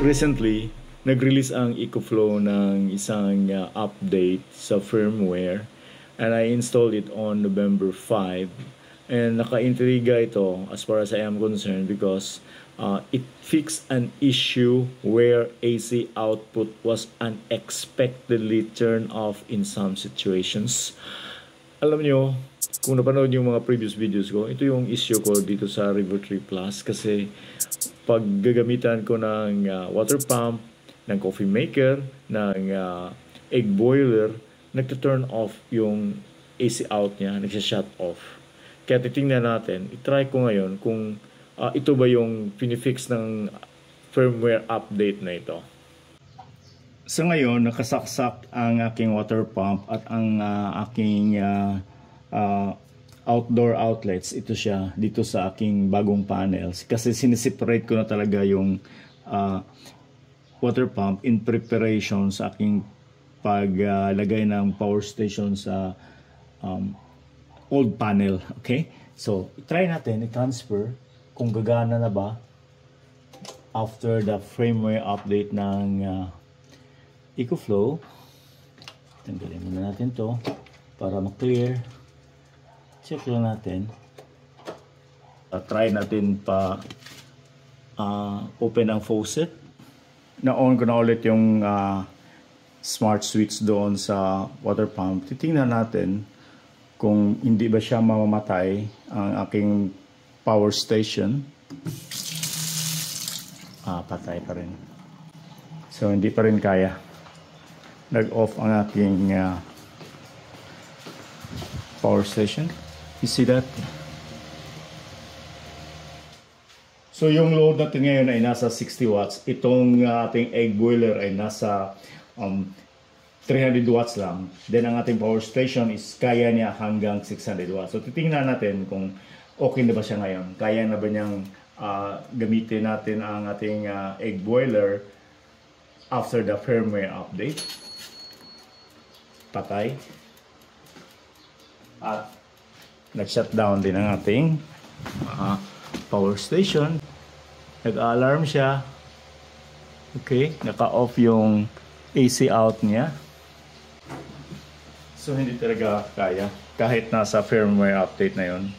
Recently, nag-release ang EcoFlow ng isang update sa firmware, and I installed it on November 5, and naka-intriga ito as far as I am concerned because it fixed an issue where AC output was unexpectedly turned off in some situations. Alam nyo, kung napanood yung mga previous videos ko, ito yung issue ko dito sa River 3 Plus kasi pag gagamitan ko ng water pump, ng coffee maker, ng egg boiler, nagta-turn off yung AC out niya, nagsha-shut off. Kaya titingnan natin, itry ko ngayon kung ito ba yung pinifix ng firmware update na ito. So ngayon, nakasaksak ang aking water pump at ang aking outdoor outlets. Ito siya dito sa aking bagong panels kasi sineseparate ko na talaga yung water pump in preparation sa aking paglagay ng power station sa old panel. Okay, so try natin i-transfer kung gagana na ba after the firmware update ng EcoFlow. Tanggalin muna natin to para ma-clear. Check lang natin. Try natin pa open ang faucet. Na-on ko na ulit yung smart switch doon sa water pump. Titingnan natin kung hindi ba siya mamamatay ang aking power station. Patay pa rin. So hindi pa rin kaya. Nag-off ang aking power station. You see that? So yung load natin ngayon ay nasa 60 watts. Itong ating egg boiler ay nasa 300 watts lang. Then ang ating power station is kaya niya hanggang 600 watts. So titingnan natin kung okay na ba siya ngayon. Kaya na ba niyang gamitin natin ang ating egg boiler after the firmware update. Patay. At nag-shutdown din ang ating power station. Nag-alarm siya. Okay, naka-off yung AC out niya. So hindi talaga kaya kahit nasa firmware update na yon.